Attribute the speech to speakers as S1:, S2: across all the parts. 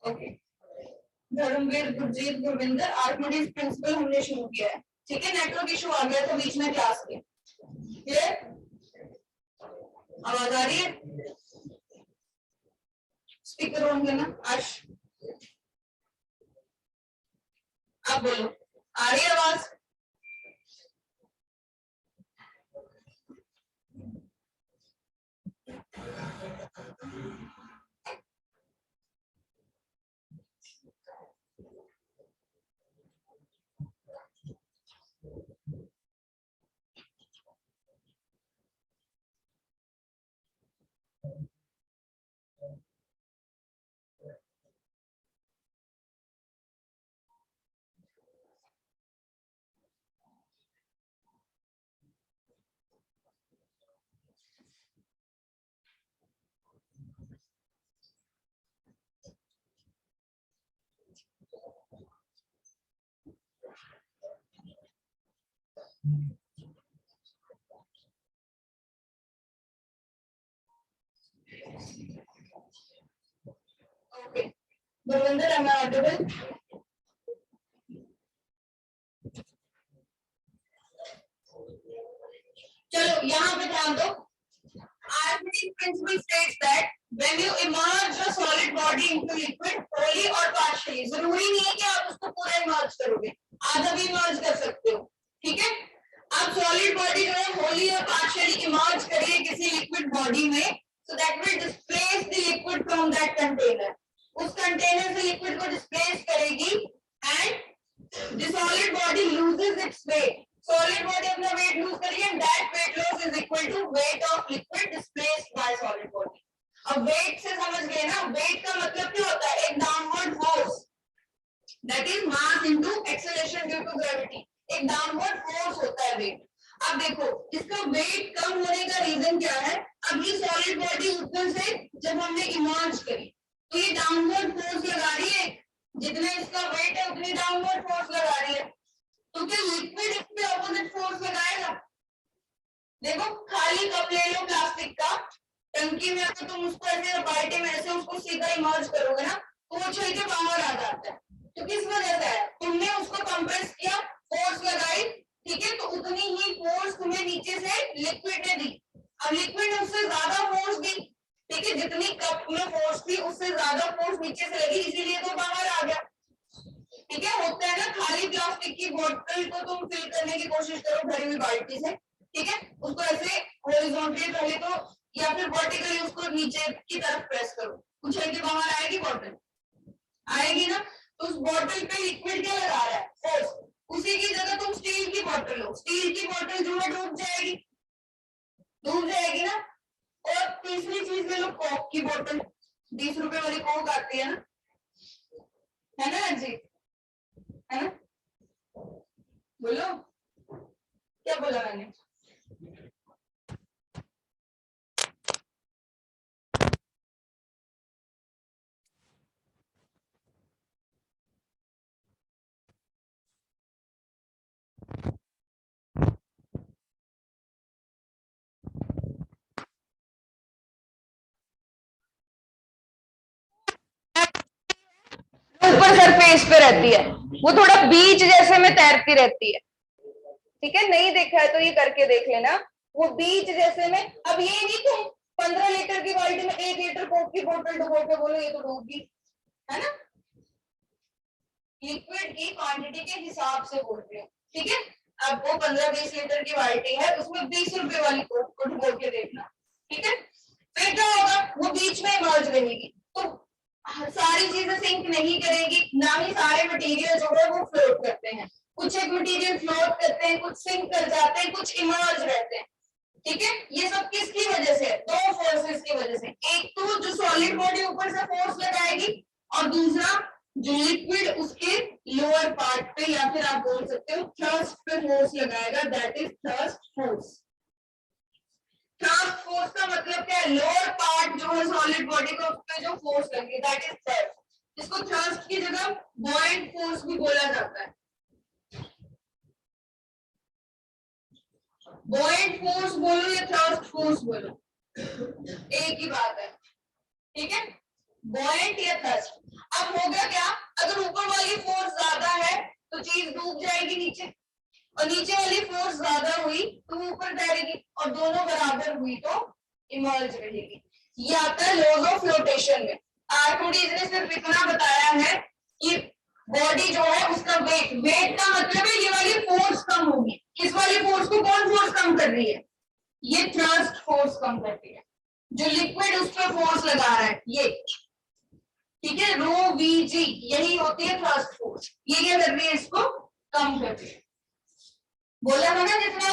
S1: Okay, Dharamveer, Gurjeet, Gurvinder, Archimedes principle हमने शुरू किया है। ठीक है, नेटवर्क इशू आ गया था बीच में क्लास के। क्लियर? आवाज आ रही है? स्पीकर ऑन करना। आश, आप बोलो, आ रही है आवाज? Okay, Gurvinder, am I audible? चलो यहाँ पे ध्यान दो। Archimedes principle states that when you immerse a solid body into liquid, wholly or partially, जरूरी नहीं है कि आप उसको पूरा इमर्ज करोगे, आधा भी इमर्ज कर सकते हो। ठीक है, आप सॉलिड बॉडी जो है wholly और partially इमर्ज करिए किसी लिक्विड बॉडी में, so that will displace the liquid from that container. उस कंटेनर से लिक्विड को डिस्प्लेस करेगी and the solid body loses its weight. Solid body अपना वेट लूज करेगी and that weight loss is equal to weight of liquid displaced by solid body. अब weight से समझ गए ना, वेट का मतलब क्या होता है? एक downward force, that is mass into acceleration due to gravity. एक डाउनवर्ड फोर्स होता है वेट। अब देखो, इसका वेट कम होने का रीजन क्या है? अब ये सॉलिड बॉडी ऊपर से जब हमने इमर्ज करी तो ये डाउनवर्ड फोर्स लगा रही है, जितना इसका वेट है उतनी डाउनवर्ड फोर्स लगा रही है। तो क्या लिक्विड इस पे ऑपोजिट फोर्स लगाएगा? देखो, खाली कप ले लो प्लास्टिक का, टंकी में अगर तुम उसको ऐसे बाल्टी में ऐसे उसको सीधा इमर्ज करोगे ना तो वो उछल के बाहर आ जाता है। तो किस वजह से है? तुमने उसको कंप्रेस किया, फोर्स लगाई, ठीक है, तो उतनी ही फोर्स तुम्हें नीचे से लिक्विड ने दी। अब लिक्विड ने उससे ज्यादा फोर्स दी, ठीक है, जितनी कप में फोर्स थी उससे ज्यादा फोर्स नीचे से लगी, इसीलिए तो बाहर आ गया। ठीक है, होता है ना, खाली प्लास्टिक की बोतल को तुम फिल करने की कोशिश करो भरी हुई बाल्टी से, ठीक है, उसको ऐसे हॉरिजॉन्टली पहले तो या फिर वर्टिकली उसको नीचे की तरफ प्रेस करो, उछल के बाहर आएगी बॉटल, आएगी ना। तो उस बॉटल पे लिक्विड क्या लगा रहा है? फोर्स। उसी की जगह तुम स्टील की बॉटल लो, स्टील की बॉटल जो है डूब जाएगी, डूब जाएगी ना। और तीसरी चीज ले लो, कोक की बोतल, 20 रुपए वाली कोक आती है ना जी, है ना? बोलो, क्या बोला मैंने? ऊपर सरफेस पे रहती है, वो थोड़ा बीच जैसे में तैरती रहती है। ठीक है, नहीं देखा है तो ये करके देख लेना, वो बीच जैसे में। अब ये नहीं तुम 15 लीटर की बाल्टी में 1 लीटर कोक की बोतल डुबो के बोलो ये तो डूबगी, है ना? लिक्विड की क्वांटिटी के हिसाब से बोल रही हूँ। ठीक है, अब वो 15-20 लीटर की बाल्टी है, उसमें 20 रुपए वाली कोक को डुबो के देखना। ठीक है, फिर क्या होगा? वो बीच में इमर्ज रहेगी, तो सारी चीजें सिंक नहीं करेगी, ना ही सारे मटेरियल जो है वो फ्लोट करते हैं। कुछ एक मटेरियल फ्लोट करते हैं, कुछ सिंक कर जाते हैं, कुछ इमर्ज रहते हैं। ठीक है, ये सब किसकी वजह से? दो फोर्सेस की वजह से। लोअर पार्ट जो है सॉलिड बॉडी का, उस पे जो फोर्स लगेगी, दैट इज थ्रस्ट। इसको थ्रस्ट की जगह बॉयंट फोर्स भी बोला जाता है। बॉयंट फोर्स बोलो या थ्रस्ट फोर्स बोलो, एक ही बात है, ठीक है, बॉयंट या थ्रस्ट। अब हो गया क्या, अगर ऊपर वाली फोर्स ज्यादा है तो चीज डूब जाएगी नीचे, और नीचे वाली फोर्स ज्यादा हुई तो ऊपर तैरेगी, और दोनों बराबर हुई तो इमर्ज रहेगी। ये आता है लॉज ऑफ फ्लोटेशन में। आर्किमिडीज ने सिर्फ इतना बताया है कि बॉडी जो है उसका वेट, वेट का मतलब है ये वाली फोर्स कम होगी। इस वाली फोर्स को कौन फोर्स कम कर रही है, ये थ्रस्ट फोर्स कम करती है, जो लिक्विड उस पर फोर्स लगा रहा है ये, ठीक है, रो वी जी, यही होती है थ्रस्ट फोर्स। ये क्या कर रही है, इसको कम कर रही है। बोला था ना जितना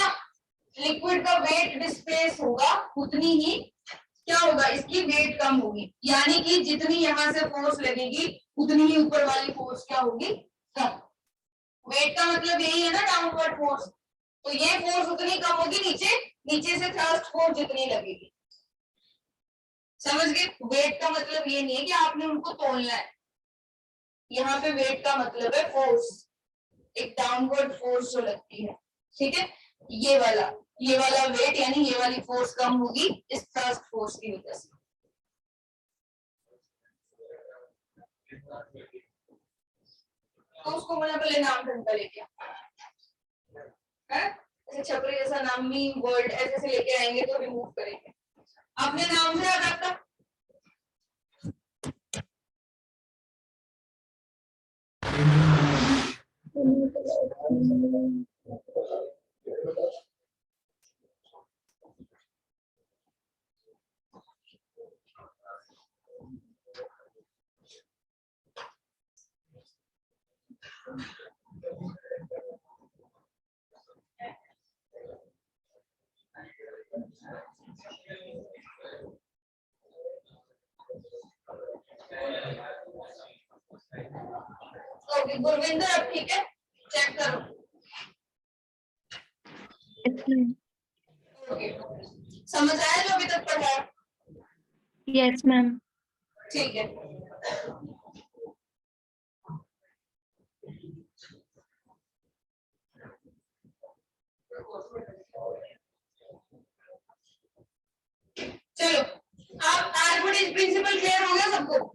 S1: लिक्विड का वेट डिस्प्लेस होगा उतनी ही क्या होगा, इसकी वेट कम होगी, यानी कि जितनी यहां से फोर्स लगेगी उतनी ही ऊपर वाली फोर्स क्या होगी, कम। वेट का मतलब यही है ना, डाउनवर्ड फोर्स, तो ये फोर्स उतनी कम होगी नीचे, नीचे से थ्रस्ट फोर्स जितनी लगेगी। समझ गए, वेट का मतलब ये नहीं है कि आपने उनको तोलना है, यहाँ पे वेट का मतलब है फोर्स, एक डाउनवर्ड फोर्स जो लगती है, ठीक है, ये वाला वेट यानी ये वाली फोर्स कम होगी इस थ्रस्ट फोर्स की वजह से। तो उसको मैंने पहले नाम ढंग का लेके ऐसे छपरी जैसा नाम मी वर्ड ऐसे से लेके आएंगे तो रिमूव करेंगे, अपने नाम से याद आता। ओके गुरविंदर, अब ठीक है, चेक करो। ओके, समझ आया जो अभी तक पढ़ा है?
S2: Yes ma'am.
S1: ठीक है, चलो अब आर्किमिडीज प्रिंसिपल क्लियर हो गया सबको?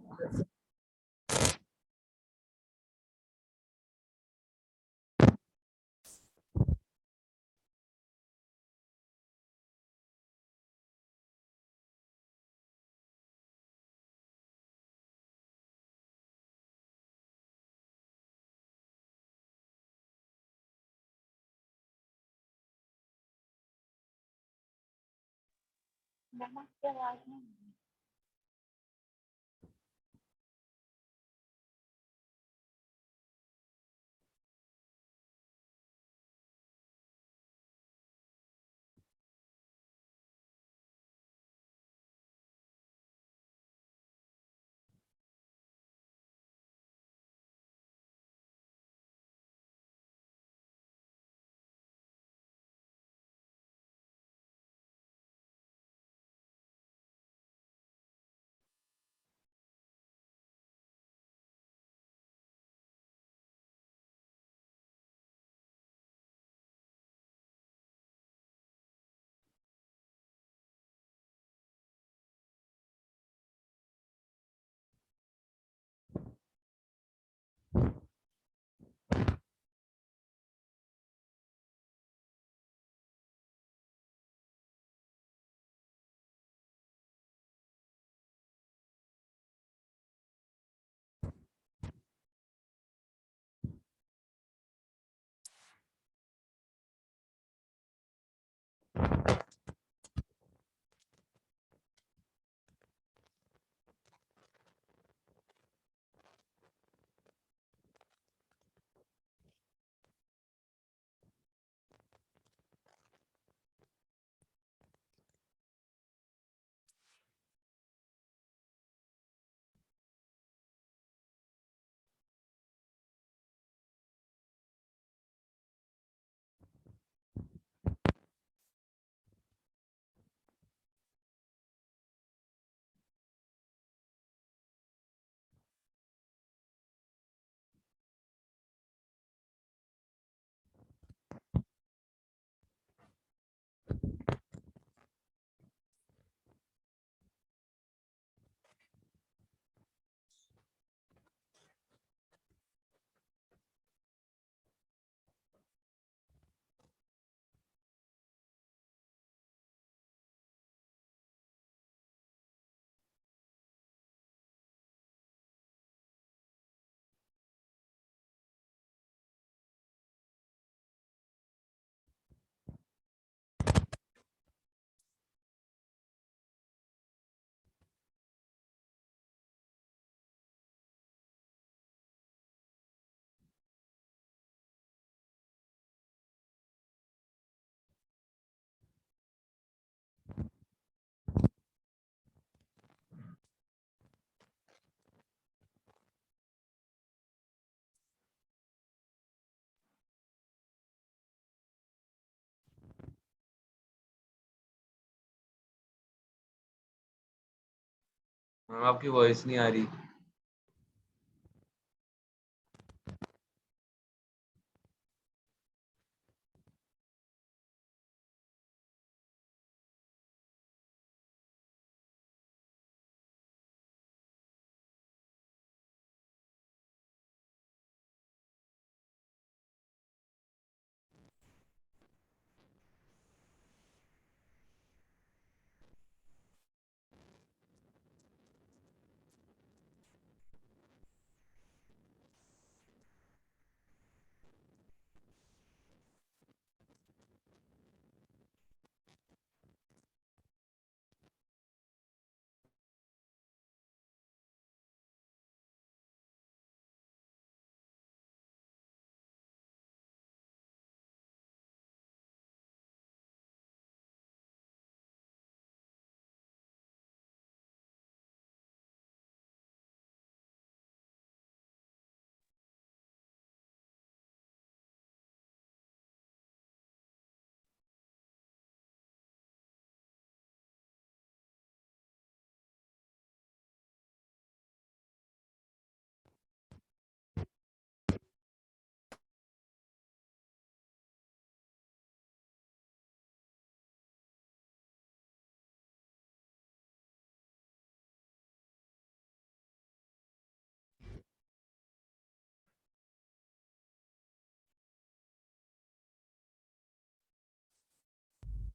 S3: मैम आपकी वॉइस नहीं आ रही।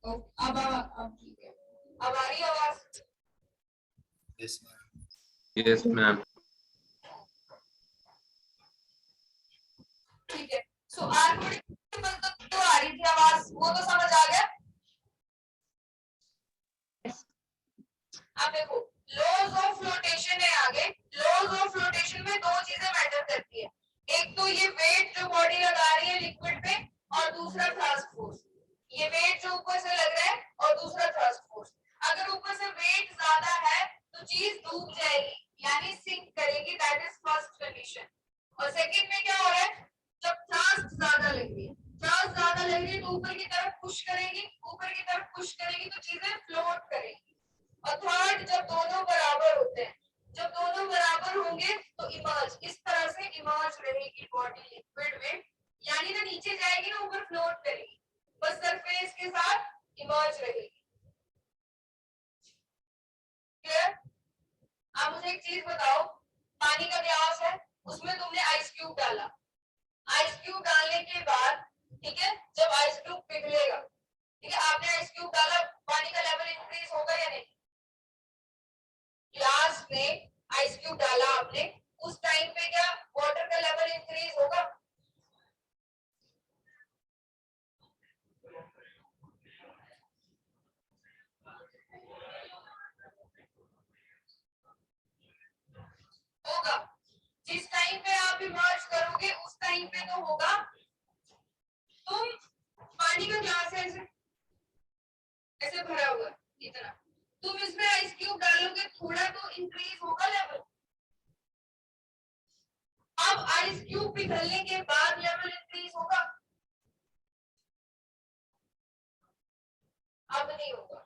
S1: अब ठीक है, अब आ रही है आवाज?
S3: Yes ma'am.
S1: ठीक है, सो आर्गुमेंट मतलब तो आ रही थी आवाज, वो तो समझ आ गया। अब देखो लॉज ऑफ फ्लोटेशन है आगे। लॉज ऑफ फ्लोटेशन में दो चीजें मैटर करती है, एक तो ये वेट जो बॉडी लगा रही है लिक्विड पे, और दूसरा थ्रस्ट फोर्स। ये वेट जो ऊपर से लग रहा है और दूसरा थ्रस्ट फोर्स। अगर ऊपर से वेट ज्यादा है तो चीज डूब जाएगी, यानी सिंक करेगी, दैट इज फर्स्ट कंडीशन। और सेकंड में क्या हो रहा है, जब थ्रस्ट ज्यादा लग रही है, थ्रस्ट ज्यादा लग रही है तो ऊपर की तरफ पुश करेगी, ऊपर की तरफ पुश करेगी तो चीजें फ्लोट करेगी। और थर्ड, जब दोनों बराबर होते हैं, जब दोनों बराबर होंगे तो इमर्ज, इस तरह से इमर्ज रहेगी बॉडी लिक्विड में, यानी ना नीचे जाएगी ना ऊपर फ्लोट करेगी, बस सरफेस के साथ इमर्ज रहेगी। क्लियर? अब मुझे एक चीज बताओ, पानी का ग्लास है, उसमें तुमने आइस क्यूब डाला, आइस क्यूब डालने के बाद, ठीक है, जब आइस क्यूब पिघलेगा, ठीक है, आपने आइस क्यूब डाला, पानी का लेवल इंक्रीज होगा या नहीं? ग्लास में आइस क्यूब डाला आपने, उस टाइम पे क्या वाटर का लेवल इंक्रीज होगा? होगा। जिस टाइम पे आप इमर्ज करोगे उस टाइम पे तो होगा। तुम पानी का ग्लास है ऐसे ऐसे भरा हुआ इतना, तुम इसमें आइस क्यूब डालोगे, थोड़ा तो इंक्रीज होगा लेवल। अब आइस क्यूब पिघलने के बाद लेवल इंक्रीज होगा? अब नहीं होगा।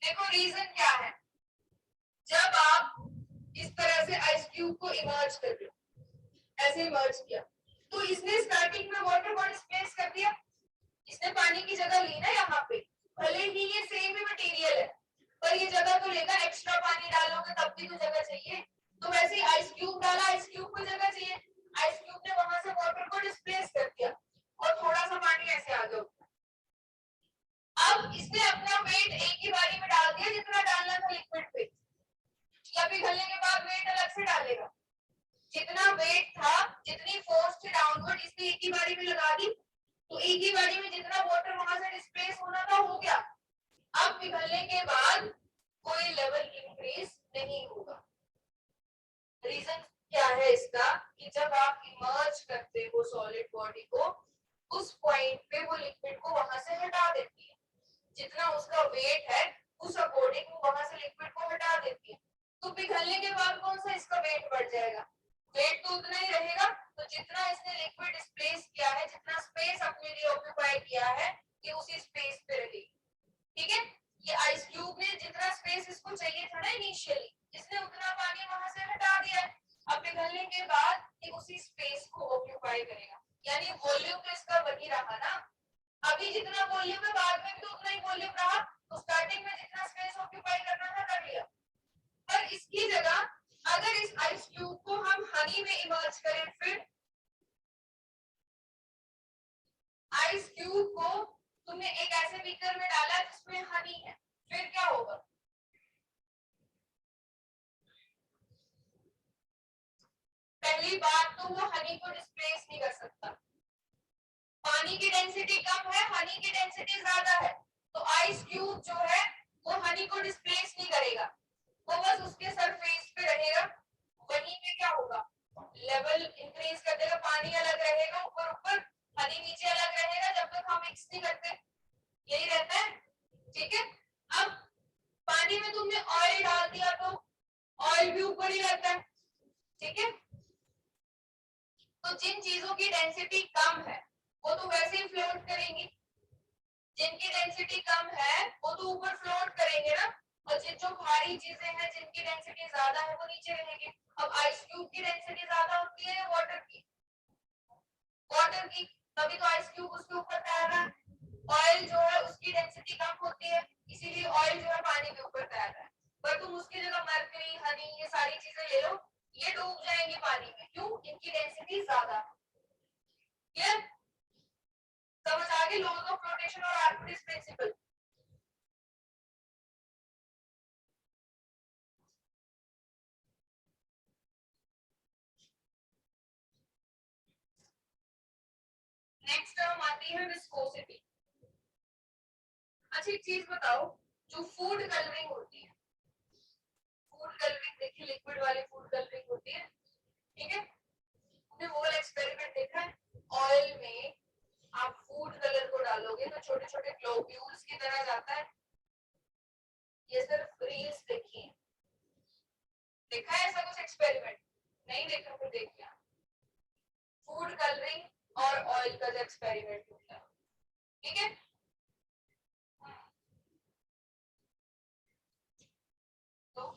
S1: देखो रीजन क्या है, जब आप इस तरह से आइस क्यूब को इमर्ज कर रहे हो, ऐसे इमर्ज किया, तो इसने स्टार्टिंग में वाटर को डिस्प्लेस कर दिया, इसने पानी की जगह ली ना यहाँ पे, भले ही ये सेम ही मटेरियल है पर ये जगह तो लेगा, एक्स्ट्रा पानी डालोगे तब भी तो जगह चाहिए। तो वैसे ही आइस क्यूब डाला, आइस क्यूब को जगह चाहिए, आइस क्यूब ने वहां से वाटर को डिस्प्लेस कर दिया और थोड़ा सा पानी ऐसे आ गया। अब इसने अपना वेट एक ही बारी में डाल दिया जितना डालना था लिक्विड पे, या पिघलने के बाद वेट अलग से डालेगा? जितना वेट था, जितनी फोर्स थी डाउनवर्ड, इसने एक ही बारी में लगा दी, तो एक ही बारी में जितना वाटर वहां से डिस्प्लेस होना था हो गया। अब पिघलने के बाद कोई लेवल इंक्रीज नहीं होगा। रीजन क्या है इसका, कि जब आप इमर्ज करते हो सॉलिड बॉडी को, उस पॉइंट पे वो लिक्विड को वहां से हटा देती है, जितना उसका वेट है उस अकॉर्डिंग वो वहां से लिक्विड को हटा देती है। तो पिघलने के बाद कौन सा इसका वेट बढ़ जाएगा? वेट तो उतना ही रहेगा, तो जितना इसने लिक्विड डिस्प्लेस किया है, जितना स्पेस अपने लिए ऑक्यूपाई किया है, ये उसी स्पेस पे रहेगी। ठीक है, ये आइस क्यूब ने जितना स्पेस इसको चाहिए था ना इनिशियली, पहली बात तो वो हनी को डिस्प्लेस नहीं कर सकता। पानी की डेंसिटी कम है, हनी की डेंसिटी ज्यादा है, तो आइस क्यूब जो है वो हनी को डिस्प्लेस नहीं करेगा, वो बस उसके सरफेस पे रहेगा। वहीं पे क्या होगा, लेवल इंक्रीज कर देगा, पानी अलग रहेगा ऊपर ऊपर, हनी नीचे अलग रहेगा, जब तक हम मिक्स नहीं करते, यही रहता है। ठीक है, अब पानी में तुमने ऑयल डाल दिया तो ऑयल भी ऊपर ही रहता है। ठीक है, तो जिन चीजों की डेंसिटी कम है वो तो वैसे ही फ्लोट करेंगी, जिनकी डेंसिटी कम है वो तो ऊपर फ्लोट करेंगे ना, और जिन जो भारी चीजें हैं जिनकी डेंसिटी ज्यादा है वो नीचे रहेंगे। अब आइस क्यूब की डेंसिटी ज्यादा होती है वाटर की, वाटर की, तभी तो आइस क्यूब उसके ऊपर तैर रहा है। ऑयल जो है उसकी डेंसिटी कम होती है, इसीलिए ऑयल जो है पानी के ऊपर तैर रहा है। पर तुम उसकी जगह मरकरी, हनी, ये सारी चीजें ले लो, ये डूब जाएंगी पानी में, क्यों, इनकी डेंसिटी ज्यादा है। क्लियर, समझ आ गई लॉज ऑफ फ्लोटेशन और आर्किमिडीज प्रिंसिपल। नेक्स्ट टर्म आती है विस्कोसिटी। अच्छा एक चीज बताओ, जो फूड कलरिंग होती है, फूड कलरिंग देखिए, लिक्विड वाली फूड कलरिंग होती है, ठीक है, आपने वो वाला एक्सपेरिमेंट देखा है, ऑयल में आप फूड कलर को डालोगे तो छोटे छोटे ग्लोब्यूल्स की तरह जाता है। ये सिर्फ रील्स देखी, देखा है ऐसा कुछ एक्सपेरिमेंट? नहीं देखा, फिर देखिए फूड कलरिंग और ऑयल का जो एक्सपेरिमेंट होता है, ठीक है। तो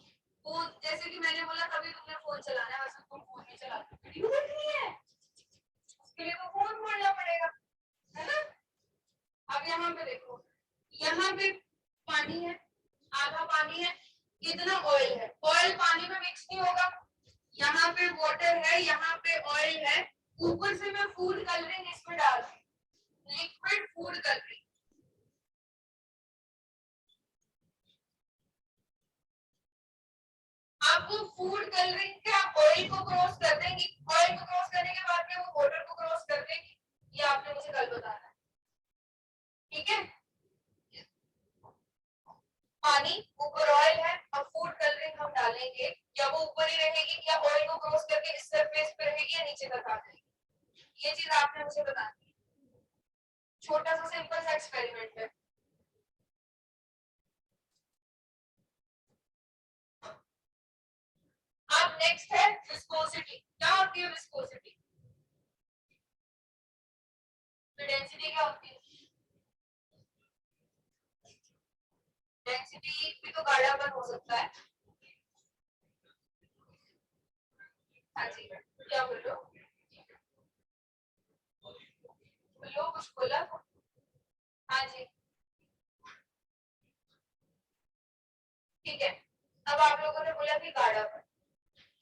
S1: फोन, जैसे कि मैंने बोला कभी तुमने फोन चलाना है, वैसे तुम फोन नहीं चलाते, वीडियो देखनी है, उसके लिए तो फोन खोलना पड़ेगा, है ना। अब यहाँ पे देखो, यहाँ पे पानी है, आधा पानी है, कितना ऑयल है, ऑयल पानी में मिक्स नहीं होगा, यहाँ पे वाटर है, यहाँ पे ऑयल है, ऊपर से मैं फूड कलरिंग इसमें डाल रही हूँ, लिक्विड फूड कलरिंग। आप वो फूड कलरिंग क्या ऑयल को क्रॉस कर देंगी, ऑयल को क्रॉस करने के बाद में वो वाटर को क्रॉस कर देंगी, ये आपने मुझे कल बताना है, ठीक है। पानी ऊपर ऑयल है, अब फूड कलरिंग हम डालेंगे, या वो ऊपर ही रहेगी या ऑयल को क्रॉस करके इस सरफेस पे रहेगी या नीचे तक आ जाएगी, ये चीज आपने मुझे बतानी है। छोटा सा सिंपल सा एक्सपेरिमेंट है। अब नेक्स्ट है विस्कोसिटी। क्या होती है विस्कोसिटी? डेंसिटी क्या होती है? डेंसिटी भी तो गाढ़ापन हो सकता है। हाँ जी, क्या बोलो बोलो, कुछ बोला? हाँ जी, ठीक है। अब आप लोगों ने बोला कि गाढ़ापन,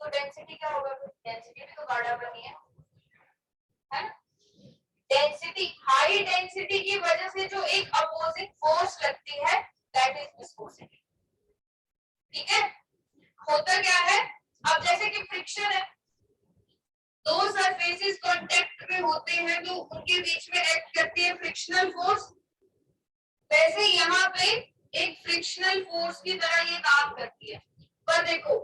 S1: तो डेंसिटी क्या होगा? डेंसिटी भी तो गाढ़ापन ही है ना। डेंसिटी, हाई डेंसिटी की वजह से जो एक अपोजिंग फोर्स लगती है, दैट इज विस्कोसिटी, ठीक है। होता क्या है, अब जैसे कि फ्रिक्शन है, दो सरफेसेस कांटेक्ट में होते हैं तो उनके बीच में एक्ट करती है फ्रिक्शनल फोर्स, वैसे यहाँ पे एक फ्रिक्शनल फोर्स की तरह ये काम करती है। पर देखो,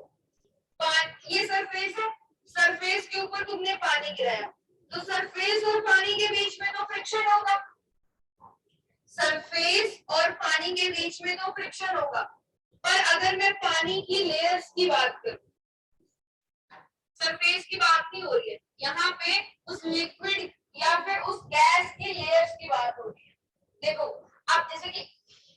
S1: ये सरफेस है, सरफेस के ऊपर तुमने पानी गिराया, तो सरफेस और पानी के बीच में तो फ्रिक्शन होगा, सरफेस और पानी के बीच में तो फ्रिक्शन होगा। पर अगर मैं पानी की लेयर्स की बात करूं, सरफेस की बात नहीं हो रही है, यहाँ पे उस लिक्विड या फिर उस गैस की लेयर्स की बात हो रही है। देखो, आप जैसे कि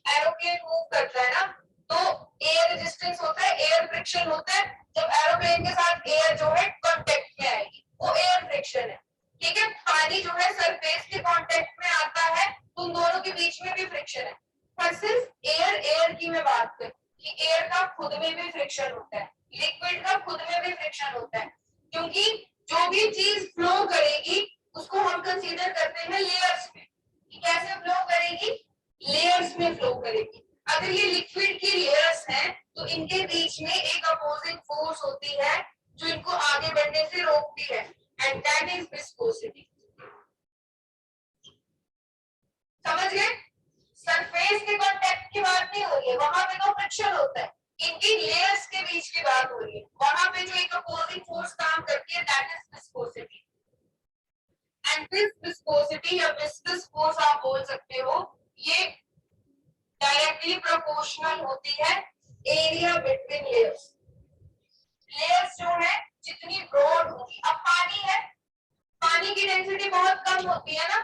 S1: एरोप्लेन मूव करता है ना, तो एयर रेजिस्टेंस होता है, एयर फ्रिक्शन होता है, जब एरोप्लेन के साथ एयर जो है कांटेक्ट में आएगी, वो एयर फ्रिक्शन है, ठीक है। पानी जो है सरफेस के कांटेक्ट में आता है, तो उन दोनों के बीच में भी फ्रिक्शन है। पर सिर्फ एयर की मैं बात करूं कि एयर का खुद में भी फ्रिक्शन होता है, लिक्विड का खुद में भी फ्रिक्शन होता है, क्योंकि जो भी चीज फ्लो करेगी उसको हम कंसीडर करते हैं लेयर्स में, कि कैसे फ्लो करेगी, लेयर्स में फ्लो करेगी। अगर ये लिक्विड की लेयर्स हैं तो इनके बीच में एक अपोजिंग फोर्स होती है जो इनको आगे बढ़ने से रोकती है, एंड दैट इज विस्कोसिटी। समझ गए? सरफेस के कांटेक्ट की बात नहीं हो रही है, वहां पे तो फ्रिक्शन होता है, इनकी लेयर्स के बीच की बात हो रही है, वहां पे जो एक अपोजिंग फोर्स काम करती है that is viscosity. And this viscosity या विस्कस फोर्स आप बोल सकते हो, ये डायरेक्टली प्रोपोर्शनल होती है एरिया बिटवीन लेयर्स। लेयर्स जो है जितनी ब्रॉड होगी, अब पानी है, पानी की डेंसिटी बहुत कम होती है ना,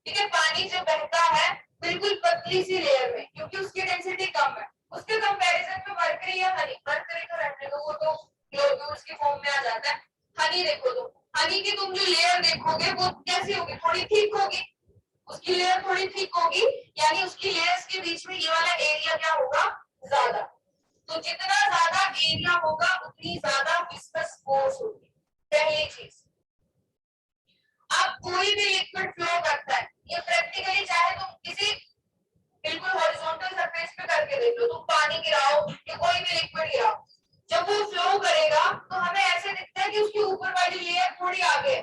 S1: ठीक है, पानी जो बहता है बिल्कुल पतली सी लेयर में, क्योंकि उसकी डेंसिटी कम है, उसके कंपैरिजन में मरकरी या हनी, मरकरी तो रहने दो, वो तो ग्लोब्यूल्स की फॉर्म में आ जाता है। हनी देखो तुम, हनी की तुम जो लेयर देखोगे वो कैसी होगी, थोड़ी थिक होगी, उसकी लेयर थोड़ी थिक होगी, यानी उसकी लेयर्स के बीच में ये वाला एरिया क्या होगा, ज्यादा। तो जितना ज्यादा एरिया होगा उतनी ज्यादा विस्कस फोर्स होगी, पहली चीज। अब कोई भी लिक्विड फ्लो करता है, ये प्रैक्टिकली चाहे तुम किसी बिल्कुल हॉरिजॉन्टल सरफेस पे करके देख लो, तुम पानी गिराओ या कोई भी लिक्विड गिराओ, जब वो फ्लो करेगा तो हमें ऐसे दिखता है कि उसकी ऊपर वाली लेयर थोड़ी आगे है।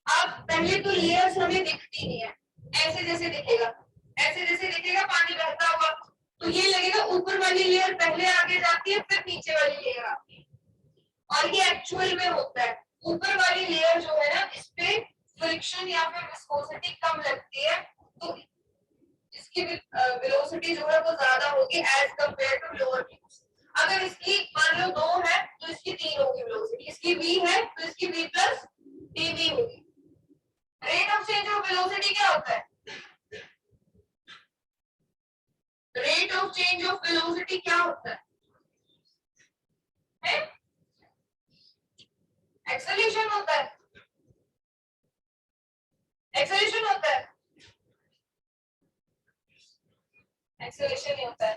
S1: अब पहले तो लेयर्स हमें दिखती नहीं है, ऐसे जैसे दिखेगा, ऐसे जैसे दिखेगा पानी बहता हुआ, तो ये लगेगा ऊपर वाली लेयर पहले आगे जाती है फिर नीचे वाली लेयर आती है, और ये एक्चुअल में होता है। ऊपर वाली लेयर जो है ना, इस पे फ्रिक्शन या फिर विस्कोसिटी कम लगती है, तो इसकी वेलोसिटी जो है वो ज्यादा होगी as compare to lower layers. अगर इसकी मान लो 2 है तो इसकी 3 होगी वेलोसिटी, इसकी v है तो इसकी v प्लस dv होगी। Rate of change of velocity क्या होता है, rate of change of velocity क्या होता है, एक्सेलरेशन होता है, एक्सेलरेशन होता है, एक्सेलरेशन ही होता है,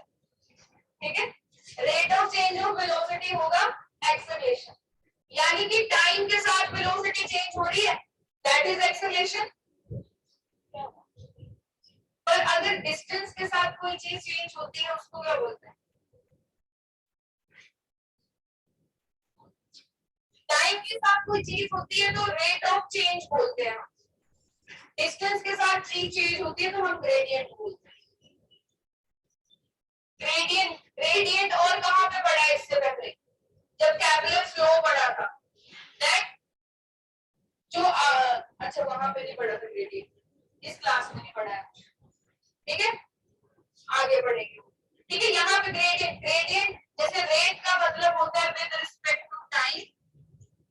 S1: ठीक है। Rate of change of velocity होगा एक्सेलरेशन, यानी कि टाइम के साथ वेलोसिटी चेंज हो रही है, दैट इज एक्सेलरेशन। पर अगर डिस्टेंस के साथ कोई चीज चेंज होती है उसको क्या बोलते हैं, टाइम के साथ कोई चीज होती है तो रेट ऑफ चेंज बोलते हैं, डिस्टेंस के साथ चीज चेंज होती है तो हम ग्रेडियंट बोलते हैं। ग्रेडियंट, ग्रेडियंट और कहां पे पढ़ा है इससे पहले, जब कैपिलर फ्लो पढ़ा था, दैट जो अच्छा वहां पे नहीं पढ़ा था ग्रेडियंट, इस क्लास में नहीं पढ़ा है, ठीक है, आगे बढ़ेंगे, ठीक है। यहाँ पे ग्रेडियंट, ग्रेडियंट जैसे रेट का मतलब होता है विद रिस्पेक्ट टू टाइम,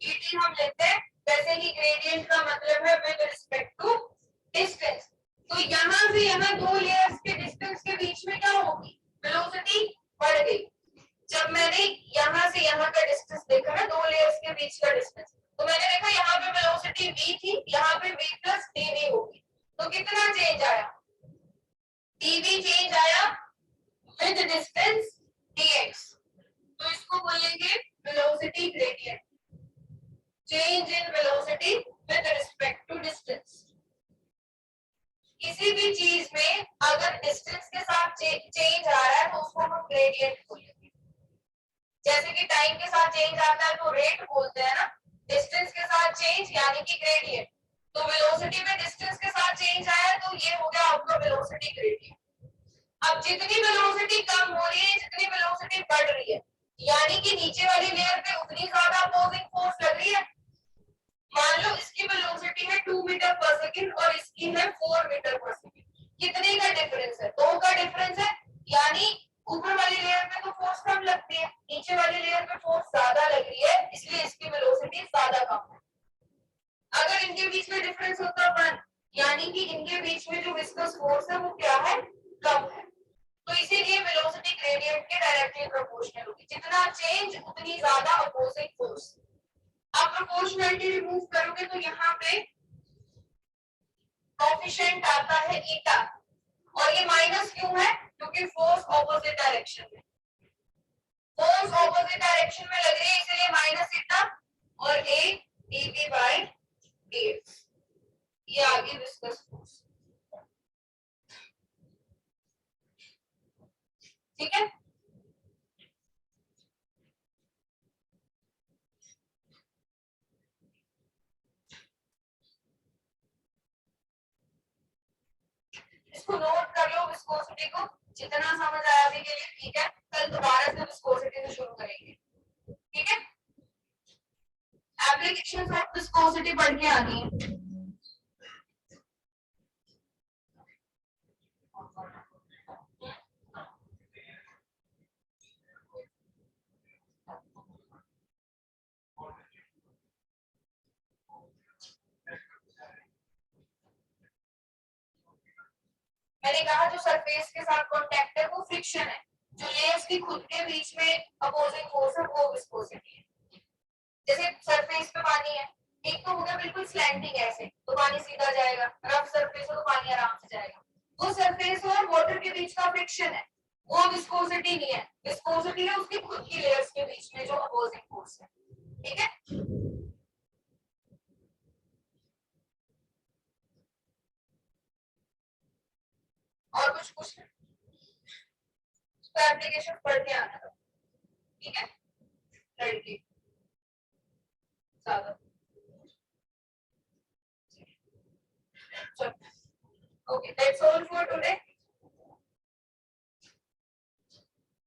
S1: ईटी हम लेते हैं, वैसे ही ग्रेडियंट का मतलब है विद रिस्पेक्ट टू डिस्टेंस। तो यहाँ से यहाँ 2 लेयर्स के डिस्टेंस के बीच में क्या होगी, वेलोसिटी बढ़ गई। जब मैंने यहाँ से यहाँ का डिस्टेंस देखा ना, 2 लेयर्स के बीच का डिस्टेंस, तो मैंने देखा यहाँ पे वेलोसिटी v थी, यहाँ पे v प्लस dv होगी, तो कितना चेंज आया, dv चेंज आया विद डिस्टेंस dx, तो इसको बोलेंगे velocity gradient, change in velocity with respect to distance. किसी भी चीज में अगर डिस्टेंस के साथ चेंज आ रहा है तो उसको हम ग्रेडियंट बोलेंगे, जैसे कि टाइम के साथ चेंज आता है तो रेट बोलते हैं ना, डिस्टेंस के साथ चेंज यानी कि ग्रेडियंट, तो वेलोसिटी में डिस्टेंस के साथ चेंज आया तो ये हो गया आपका वेलोसिटी ग्रेडियंट। अब जितनी वेलोसिटी कम हो रही है, जितनी वेलोसिटी बढ़ रही है, यानी कि नीचे वाली लेयर पे उतनी ज्यादा अपोजिंग फोर्स लग रही है। मान लो इसकी वेलोसिटी है 2 मीटर पर सेकंड और इसकी है 4 मीटर पर सेकंड, कितने का डिफरेंस है, 2 का डिफरेंस है, यानी ऊपर वाली लेयर पे तो फोर्स कम लगती है, नीचे वाली लेयर पे फोर्स ज्यादा लग रही है, इसलिए इसकी वेलोसिटी ज्यादा कम है। अगर इनके बीच में डिफरेंस होता 1, यानी कि इनके बीच में जो विस्कस फोर्स है वो क्या है, कम है, तो इसीलिए वेलोसिटी ग्रेडियंट के डायरेक्टली प्रोपोर्शनल होगी, जितना चेंज उतनी ज्यादा अपोजिंग फोर्स। आप प्रोपोर्शनलिटी रिमूव करोगे तो यहाँ पे कोएफिशिएंट आता है ईटा, और ये माइनस क्यों है, क्योंकि फोर्स ऑपोजिट डायरेक्शन में, फोर्स ऑपोजिट डायरेक्शन में लग रही है इसलिए माइनस ईटा, और a dv बाय dx, ये आगे विस्कस फोर्स, ठीक है। इसको नोट कर लो विस्कोसिटी को, जितना समझ आया अभी के लिए ठीक है, कल दोबारा से विस्कोसिटी से शुरू करेंगे, ठीक है। एप्लीकेशंस ऑफ विस्कोसिटी पढ़ के आनी है। मैंने कहा जो सरफेस के साथ कांटेक्ट है वो फ्रिक्शन है, जो लेयर्स की खुद के बीच में अपोजिंग फोर्स है वो विस्कोसिटी है। जैसे सरफेस पे पानी है, एक तो होगा बिल्कुल स्लैंटिंग ऐसे, तो पानी सीधा जाएगा, रफ सरफेस हो तो पानी आराम से जाएगा। वो सरफेस और वाटर के बीच का फ्रिक्शन है, वो विस्कोसिटी नहीं है। विस्कोसिटी है उसकी खुद की लेयर्स के बीच में जो अपोजिंग फोर्स है, ठीक है। और कुछ पूछना, तो एप्लीकेशन पढ़ के आना, ठीक है। लड़की ज्यादा okay, that's all for today.